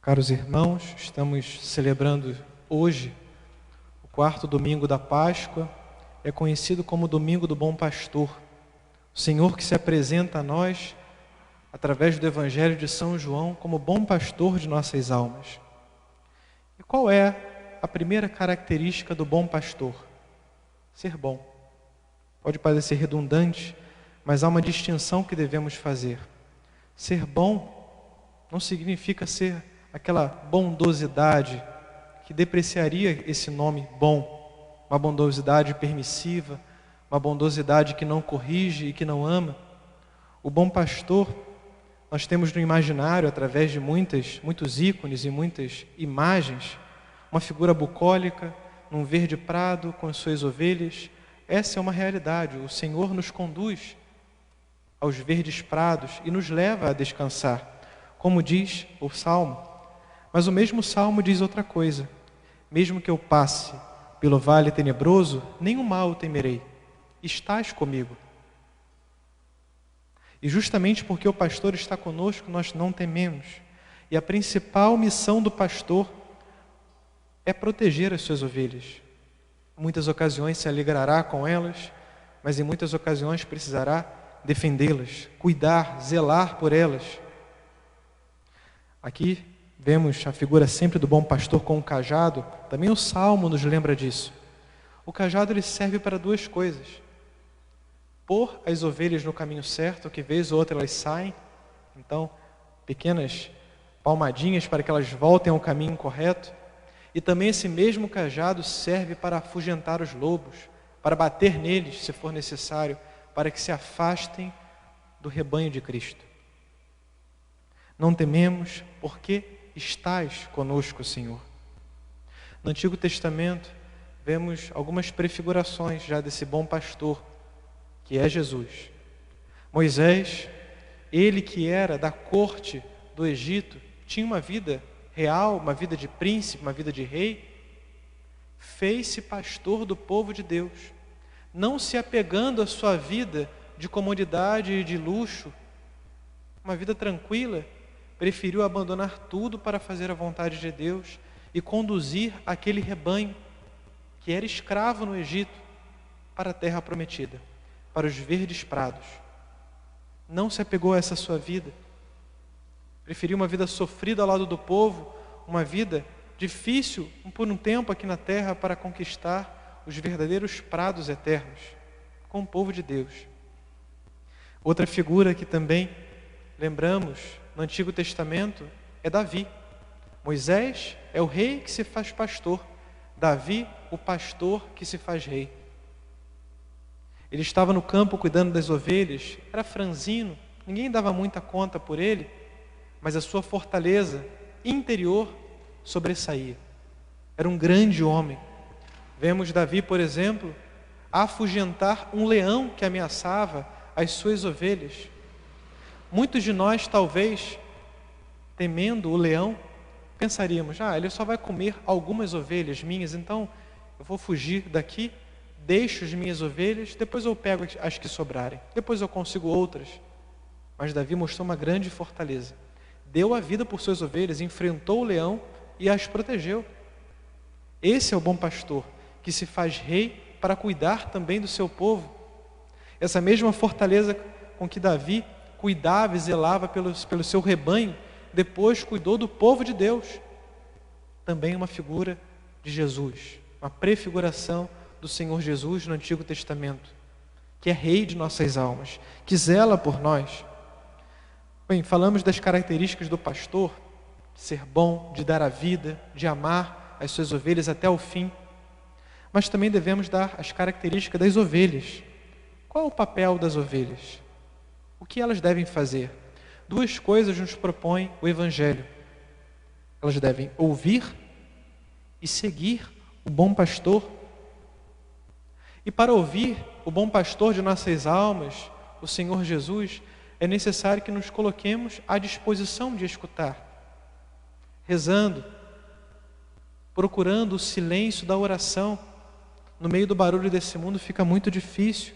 Caros irmãos, estamos celebrando hoje o quarto domingo da Páscoa, é conhecido como Domingo do Bom Pastor, o Senhor que se apresenta a nós através do Evangelho de São João como bom pastor de nossas almas. E qual é a primeira característica do bom pastor? Ser bom. Pode parecer redundante, mas há uma distinção que devemos fazer. Ser bom não significa ser aquela bondosidade que depreciaria esse nome bom, uma bondosidade permissiva, uma bondosidade que não corrige e que não ama. O bom pastor, nós temos no imaginário, através de muitos ícones e muitas imagens, uma figura bucólica, num verde prado com as suas ovelhas. Essa é uma realidade. O Senhor nos conduz aos verdes prados e nos leva a descansar, como diz o Salmo. Mas o mesmo Salmo diz outra coisa: mesmo que eu passe pelo vale tenebroso, nenhum mal temerei, estás comigo. E justamente porque o pastor está conosco, nós não tememos. E a principal missão do pastor é proteger as suas ovelhas. Em muitas ocasiões se alegrará com elas, mas em muitas ocasiões precisará defendê-las, cuidar, zelar por elas. Aqui vemos a figura sempre do bom pastor com o cajado. Também o Salmo nos lembra disso. O cajado ele serve para duas coisas: pôr as ovelhas no caminho certo, que vez ou outra elas saem, então pequenas palmadinhas para que elas voltem ao caminho correto. E também esse mesmo cajado serve para afugentar os lobos, para bater neles, se for necessário, para que se afastem do rebanho de Cristo. Não tememos, porque estás conosco, Senhor. No Antigo Testamento, vemos algumas prefigurações já desse bom pastor, que é Jesus. Moisés, ele que era da corte do Egito, tinha uma vida real, uma vida de príncipe, uma vida de rei, fez-se pastor do povo de Deus, não se apegando à sua vida de comodidade e de luxo, uma vida tranquila, preferiu abandonar tudo para fazer a vontade de Deus e conduzir aquele rebanho que era escravo no Egito para a terra prometida, para os verdes prados. Não se apegou a essa sua vida, preferiu uma vida sofrida ao lado do povo, uma vida difícil por um tempo aqui na terra para conquistar os verdadeiros prados eternos com o povo de Deus. Outra figura que também lembramos no Antigo Testamento é Davi. Moisés é o rei que se faz pastor, Davi o pastor que se faz rei. Ele estava no campo cuidando das ovelhas, era franzino, ninguém dava muita conta por ele, mas a sua fortaleza interior sobressaía. Era um grande homem. Vemos Davi, por exemplo, afugentar um leão que ameaçava as suas ovelhas. Muitos de nós, talvez, temendo o leão, pensaríamos: ele só vai comer algumas ovelhas minhas, então eu vou fugir daqui, deixo as minhas ovelhas, depois eu pego as que sobrarem, depois eu consigo outras. Mas Davi mostrou uma grande fortaleza. Deu a vida por suas ovelhas, enfrentou o leão e as protegeu. Esse é o bom pastor, que se faz rei para cuidar também do seu povo. Essa mesma fortaleza com que Davi cuidava e zelava pelo seu rebanho, depois cuidou do povo de Deus. Também uma figura de Jesus, uma prefiguração do Senhor Jesus no Antigo Testamento, que é rei de nossas almas, que zela por nós. Bem, falamos das características do pastor: de ser bom, de dar a vida, de amar as suas ovelhas até o fim. Mas também devemos dar as características das ovelhas. Qual é o papel das ovelhas? O que elas devem fazer? Duas coisas nos propõe o Evangelho. Elas devem ouvir e seguir o bom pastor. E para ouvir o bom pastor de nossas almas, o Senhor Jesus, é necessário que nos coloquemos à disposição de escutar, rezando, procurando o silêncio da oração. No meio do barulho desse mundo fica muito difícil,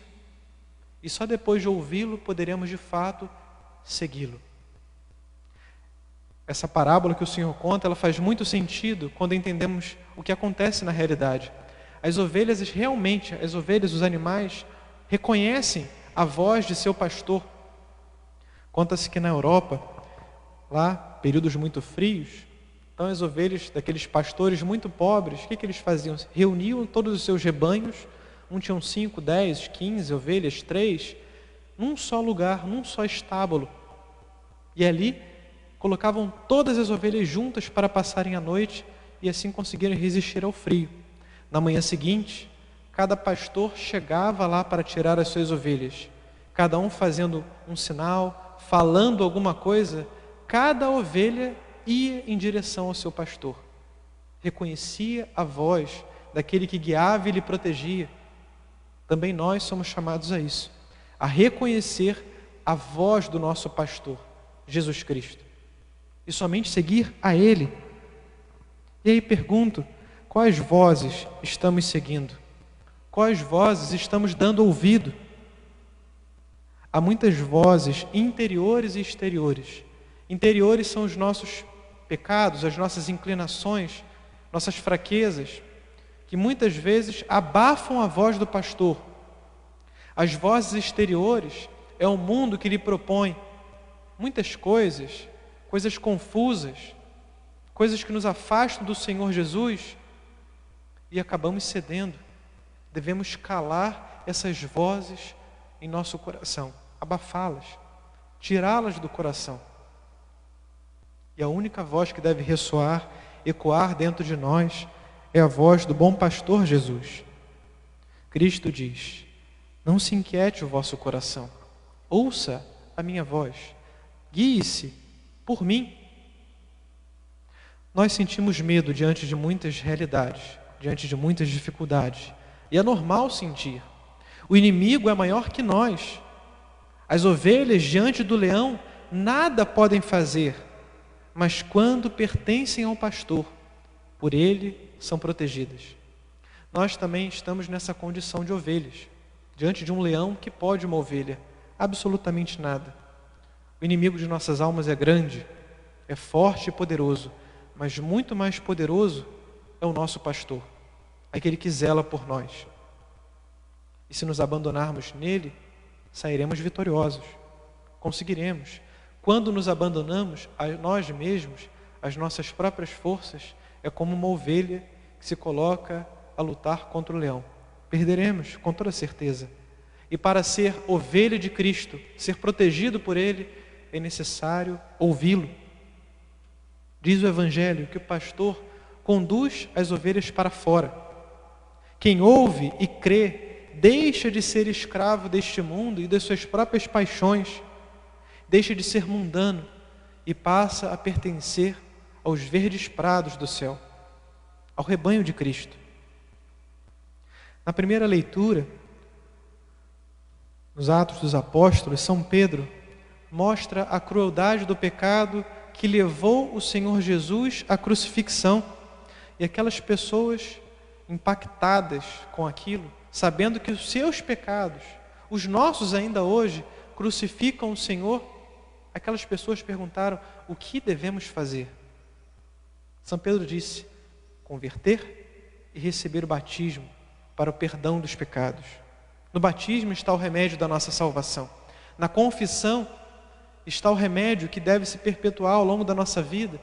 e só depois de ouvi-lo poderemos de fato segui-lo. essa parábola que o Senhor conta, ela faz muito sentido quando entendemos o que acontece na realidade. As ovelhas, realmente, as ovelhas, os animais, reconhecem a voz de seu pastor. Conta-se que na Europa, lá, períodos muito frios, então as ovelhas daqueles pastores muito pobres, o que eles faziam? Reuniam todos os seus rebanhos, tinham 5, 10, 15 ovelhas, 3, num só lugar, num só estábulo. E ali colocavam todas as ovelhas juntas para passarem a noite e assim conseguirem resistir ao frio. Na manhã seguinte, cada pastor chegava lá para tirar as suas ovelhas, cada um fazendo um sinal, falando alguma coisa, cada ovelha ia em direção ao seu pastor. Reconhecia a voz daquele que guiava e lhe protegia. Também nós somos chamados a isso, a reconhecer a voz do nosso pastor, Jesus Cristo, e somente seguir a Ele. E aí pergunto, quais vozes estamos seguindo? Quais vozes estamos dando ouvido? Há muitas vozes interiores e exteriores. Interiores são os nossos pecados, as nossas inclinações, nossas fraquezas, que muitas vezes abafam a voz do pastor. As vozes exteriores é o mundo que lhe propõe muitas coisas, coisas confusas, coisas que nos afastam do Senhor Jesus e acabamos cedendo. Devemos calar essas vozes em nosso coração, abafá-las, tirá-las do coração. E a única voz que deve ressoar, ecoar dentro de nós é a voz do bom pastor Jesus. Cristo diz: não se inquiete o vosso coração, ouça a minha voz, guie-se por mim. Nós sentimos medo diante de muitas realidades, diante de muitas dificuldades, e é normal sentir. O inimigo é maior que nós. As ovelhas diante do leão nada podem fazer, mas quando pertencem ao pastor, por ele são protegidas. Nós também estamos nessa condição de ovelhas, diante de um leão que pode uma ovelha, absolutamente nada. O inimigo de nossas almas é grande, é forte e poderoso, mas muito mais poderoso é o nosso pastor, aquele que zela por nós. E se nos abandonarmos nele, sairemos vitoriosos, conseguiremos. Quando nos abandonamos a nós mesmos, as nossas próprias forças, é como uma ovelha que se coloca a lutar contra o leão. Perderemos, com toda certeza. E para ser ovelha de Cristo, ser protegido por Ele, é necessário ouvi-lo. Diz o Evangelho que o pastor conduz as ovelhas para fora. Quem ouve e crê, deixa de ser escravo deste mundo e das suas próprias paixões, deixa de ser mundano e passa a pertencer aos verdes prados do céu, ao rebanho de Cristo. Na primeira leitura, nos Atos dos Apóstolos, São Pedro mostra a crueldade do pecado que levou o Senhor Jesus à crucifixão. E aquelas pessoas impactadas com aquilo, sabendo que os seus pecados, os nossos ainda hoje, crucificam o Senhor, aquelas pessoas perguntaram: o que devemos fazer? São Pedro disse: converter e receber o batismo para o perdão dos pecados. No batismo está o remédio da nossa salvação. Na confissão está o remédio que deve se perpetuar ao longo da nossa vida,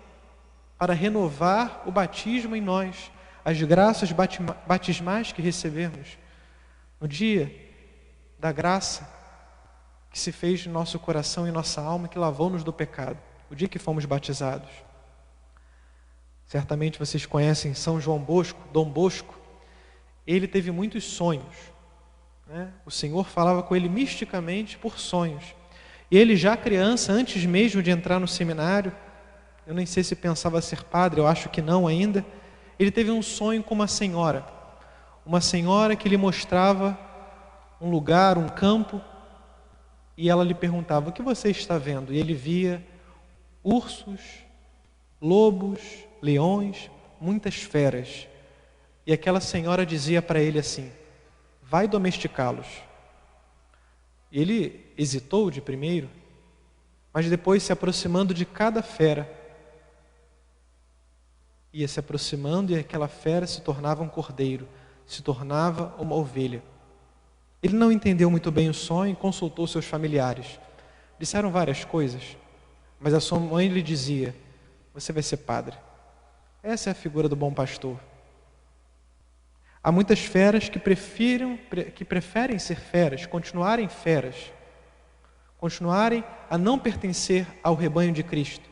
para renovar o batismo em nós, as graças batismais que recebemos no dia da graça que se fez no nosso coração e nossa alma, que lavou-nos do pecado, o dia que fomos batizados. Certamente vocês conhecem São João Bosco, Dom Bosco. Ele teve muitos sonhos, né? O Senhor falava com ele misticamente por sonhos. E ele já criança, antes mesmo de entrar no seminário, eu nem sei se pensava ser padre, eu acho que não ainda, ele teve um sonho com uma senhora que lhe mostrava um lugar, um campo, e ela lhe perguntava: o que você está vendo? E ele via ursos, lobos, leões, muitas feras. E aquela senhora dizia para ele assim: vai domesticá-los. E ele hesitou de primeiro, mas depois, se aproximando de cada fera, ia se aproximando e aquela fera se tornava um cordeiro, se tornava uma ovelha. Ele não entendeu muito bem o sonho e consultou seus familiares. Disseram várias coisas, mas a sua mãe lhe dizia: você vai ser padre. Essa é a figura do bom pastor. Há muitas feras que preferem ser feras, continuarem a não pertencer ao rebanho de Cristo.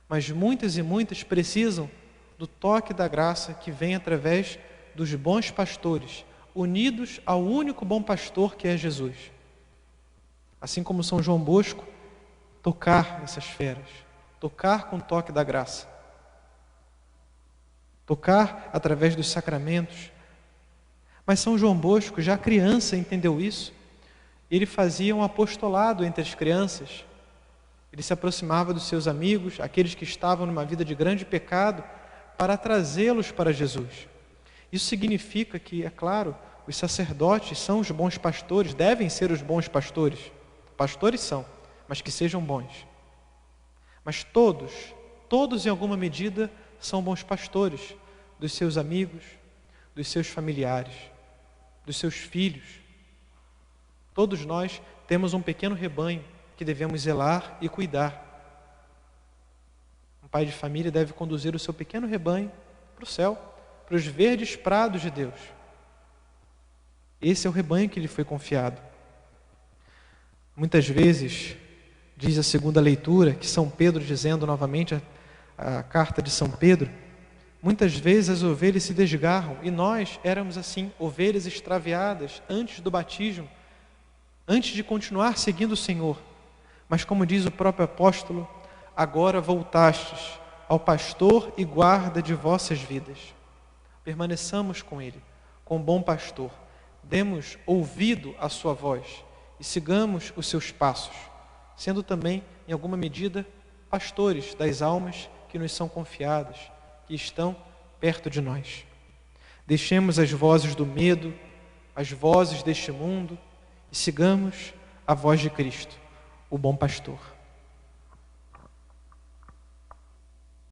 Mas muitas e muitas precisam do toque da graça que vem através dos bons pastores, unidos ao único bom pastor que é Jesus. Assim como São João Bosco, tocar nessas feras, tocar com o toque da graça, tocar através dos sacramentos. Mas São João Bosco, já criança, entendeu isso. Ele fazia um apostolado entre as crianças. Ele se aproximava dos seus amigos, aqueles que estavam numa vida de grande pecado, para trazê-los para Jesus. Isso significa que, é claro, os sacerdotes são os bons pastores, devem ser os bons pastores. Pastores são, mas que sejam bons. Mas todos em alguma medida são bons pastores dos seus amigos, dos seus familiares, dos seus filhos. Todos nós temos um pequeno rebanho que devemos zelar e cuidar. Um pai de família deve conduzir o seu pequeno rebanho para o céu, para os verdes prados de Deus. Esse é o rebanho que lhe foi confiado. Muitas vezes, diz a segunda leitura, que São Pedro, dizendo novamente a carta de São Pedro, muitas vezes as ovelhas se desgarram, e nós éramos assim, ovelhas extraviadas antes do batismo, antes de continuar seguindo o Senhor. Mas como diz o próprio apóstolo, agora voltastes ao pastor e guarda de vossas vidas. Permaneçamos com Ele, com o bom pastor. Demos ouvido à sua voz e sigamos os seus passos, sendo também, em alguma medida, pastores das almas que nos são confiadas, que estão perto de nós. Deixemos as vozes do medo, as vozes deste mundo e sigamos a voz de Cristo, o bom pastor.